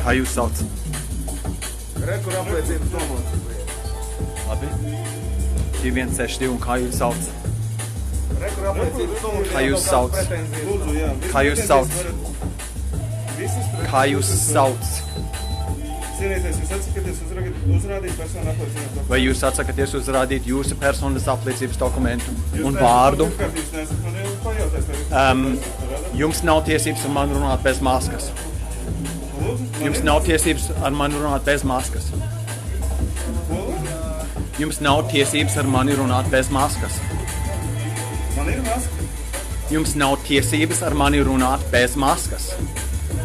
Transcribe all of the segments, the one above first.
Kā jūs sauc? Rekur apliecības nomocis. Labi. 2162 un kā jūs sauc? Rekur apliecības nomocis. Kā jūs sauc? Lūdzu, jā. Kā jūs sauc? Kā jūs sauc? Cienīties, jūs atsakaties uzrādīt personu apliecības dokumentu. Vai jūs atsakaties uzrādīt jūsu personas apliecības dokumentu un vārdu? Jūs neesat man jau pajautājis. Jums nav tiesības ar mani runāt bez maskas. Jums nav tiesības ar mani runāt bez maskas. Jums nav tiesības ar mani runāt bez maskas. Man ir maska. Jums nav tiesības ar mani runāt bez maskas.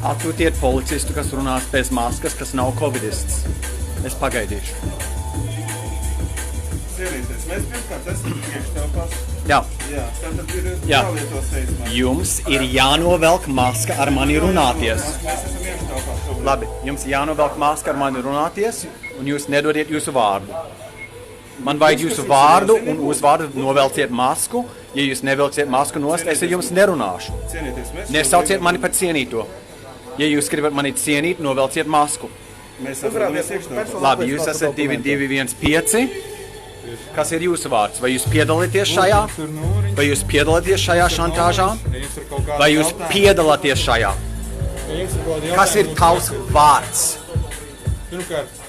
Atsūtiet policistu, kas runās bez maskas, kas nav covidists. Es pagaidīšu. Cienīties, mēs pirmkārt esam iekštelpās. Jā. Jā, tātad ir Jā. jālieto sejas maska. Jums ir jānovelk maska ar mani runāties. Mēs esam iekštelpās šobrīd. Labi, jums jānovelk maska ar mani runāties, un jūs nedodiet jūsu vārdu. Man vajag jūsu vārdu un uzvārdu novelciet masku. Ja jūs nevelksiet masku nost, es ar jums nerunāšu. Cienīties, mēs Nesauciet mani par cienīto. Ja jūs gribat mani cienīt, novelciet masku. Mēs atrodamies iekštelpās. Labi, jūs esat 2215. Kas ir jūsu vārds? Vai jūs piedalāties šajā? Vai jūs piedalāties šajā šantāžā? Vai jūs piedalāties šajā? Kas ir tavs vārds? Pirmkārt,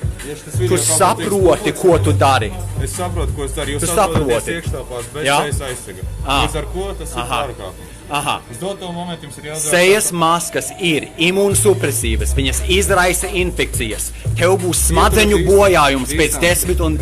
Tu saproti, ko tu dari. Es saprotu, ko es daru. Jūs Tu atrodaties saproti. iekštelpās bez Jā? sejas aizsega. Ah. Līdz ar ko tas ir pārkāpums. Aha. Uz doto momentu jums ir jāzina. Sejas maskas ir imūnsupresīvas, viņas izraisa infekcijas. Tev būs smadzeņu bojājums pēc 10 un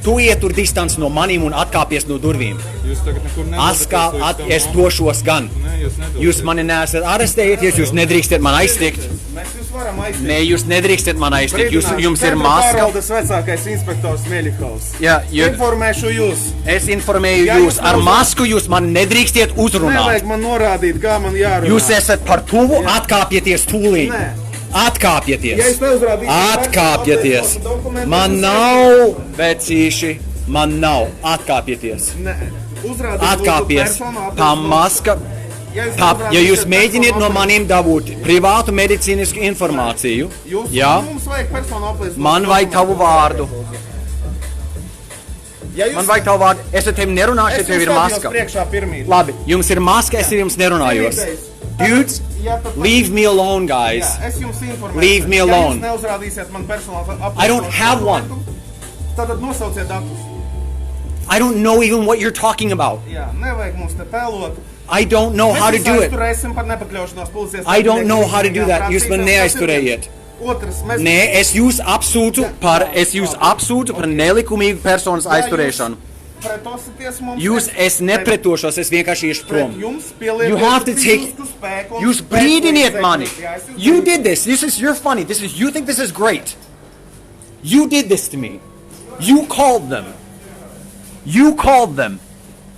tu ietur distanci no manīm un atkāpies no durvīm. Jūs tagad nekur nedodaties. Es došos gan. Nē, jūs nedodaties. Jūs mani neesat arestējies, jūs nedrīkstat man aiztikt. Mēs jūs varam aiztikt. Nē, jūs nedrīkstat man aiztikt. Jums ir maska. Pārvaldes vecākais inspektors Mieļikovs. Jā, Informēšu jūs. es informēju Ja jūs. jūs Ar nav- masku jūs man nedrīkstiet uzrunāt. Nevajag man norādīt, kā man jārunā. Jūs esat par tuvu, atkāpieties tūlīt. Nē. Atkāpieties. Ja es neuzrādīšu Atkāpieties. personu dokumentu, Man es nav, vecīši, man nav. Atkāpieties. Nē. Uzrādīt Atkāpies. personu Tā apliecības maska. Ja jūs Ja uzrādīsiet jūs mēģiniet personu no apliecības- maniem dabūt privātu medicīnisku informāciju, Jūs, jā, mums vajag personu apliecības. man vajag tavu vārdu. Ja jūs, Man vajag tavu vārdu. Es ar tevi nerunāšu, ja es tev ir jums maska. priekšā pirmīt. Labi, jums ir maska, es ar jums nerunājos. Dudes, leave me alone, guys. Jā, es jums informēšu. Leave me Ja alone. jūs neuzrādīsiet man personāla apliecības I don't have one. Tātad nosauciet datus. I don't know even what you're talking about. Jā, nevajag mums te pelot. I don't know how to Mēs do jūs it. aizturēsim par nepakļaušanos policijas. I don't know how to do that. Jūs man neaizturējiet. Otrs, mēs... Nē, es jūs apsūdzu par nelikumīgu personas aizturēšanu. Pretosities mums. Es nepretošos, es vienkārši iešu prom. Jums pielietot You have to take. fizisku spēku un Jūs spēku brīdiniet mani. Jā, es jūs You brīdinu. did this. You're funny. You think this is great. You did this to me. You called them.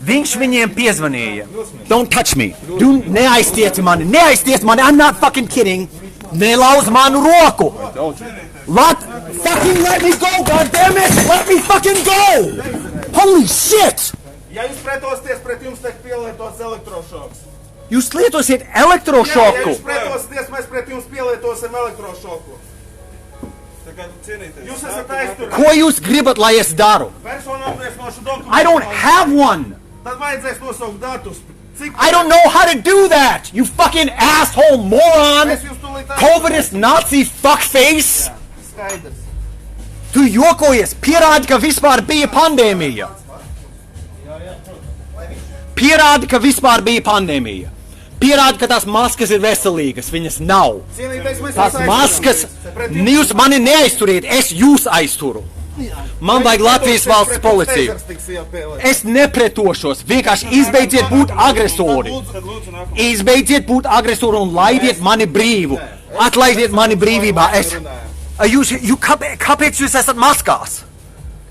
Viņš viņiem piezvanīja. Don't touch me. Neaiztiec mani. I'm not fucking kidding. Nelauz manu roku. Fucking let me go, goddammit. Let me fucking go. Holy shit. Ja jūs pretosieties pret jums, tiek pielietots elektrošoks. Jūs lietosiet Jā, ja elektrošoku. jūs pretosieties, mēs pret jums pielietosim elektrošoku. Jūs esat aizturēti. Ko jūs gribat, lai es daru? Personu apliecinošu dokumentu. I don't have one. Tad vajadzēs nosaukt datus. Cik... I don't know how to do that. You fucking asshole moron. Mēs jūs tūlīt Covidist Nazi fuckface. Skaidrs. Tu jokojies. Pierādi, ka vispār bija pandēmija. Pierādi, ka vispār bija pandēmija. Pierādi, ka tās maskas ir veselīgas. Viņas nav. Cienītais, mēs Tās jūs maskas, aizturamies. Pret jums- jūs mani neaizturiet, es jūs aizturu. Man vajag Latvijas valsts Pret jums policiju. teizers tiks iepielēts. Es nepretošos, vienkārši izbeidziet būt agresori. Tad lūdzu, nākamā. Izbeidziet būt agresori un laidiet mani brīvu. Atlaidiet mani brīvībā. Kāpēc jūs esat maskās?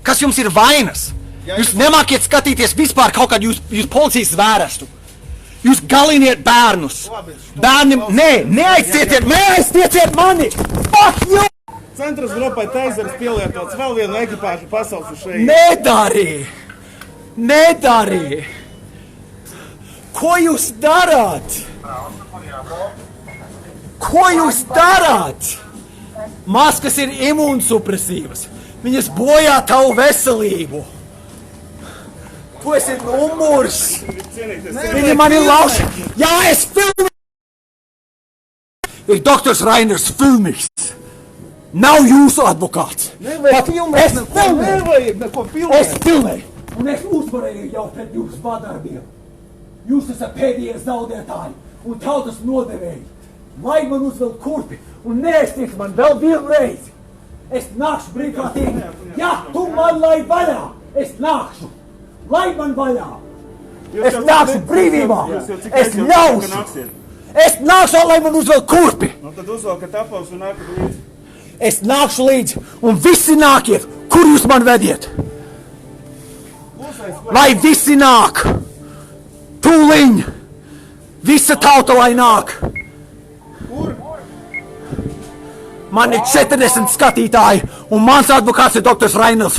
Kas jums ir vainas? Jūs nemākiet skatīties vispār kaut kādu jūs policijas zvērstu. Jūs galiniet bērnus. Bērni, neaiztieciet mani! Fuck you! Centras grupai teizers pielietots vēl vienu ekipāžu pasaules uz šeit. Nedarī! Ko jūs darāt? Maskas ir imūnsupresīvas. Viņas bojā tavu veselību. Tu esi numurs. Viņi mani lauž. Jā, es filmu. Ir doktors Rainers Filmiks. Nav jūsu advokāts. Pat es filmēju. Es filmēju. Un es uzvarēju jau pret jūsu padarbiem. Jūs esat pēdējie zaudētāji un tautas nodevēji. Lai man uzvelk kurpi un neestiet man vēl vienu reizi. Es nākšu brīvprātīgi. Ja tu man lai vaļā, es nākšu. Lai man vaļā. Es nākšu brīvībā. Es ļaušu. Es nākšu, lai man uzvelk kurpi. Nu tad uzvelkat apavus un nākat līdzi. Es nākšu līdzi un visi nākiet. Kur jūs man vediet? Lai visi nāk. Tūliņ. Visa tauta lai nāk. Man ir 40 skatītāji un mans advokāts ir doktors Rainers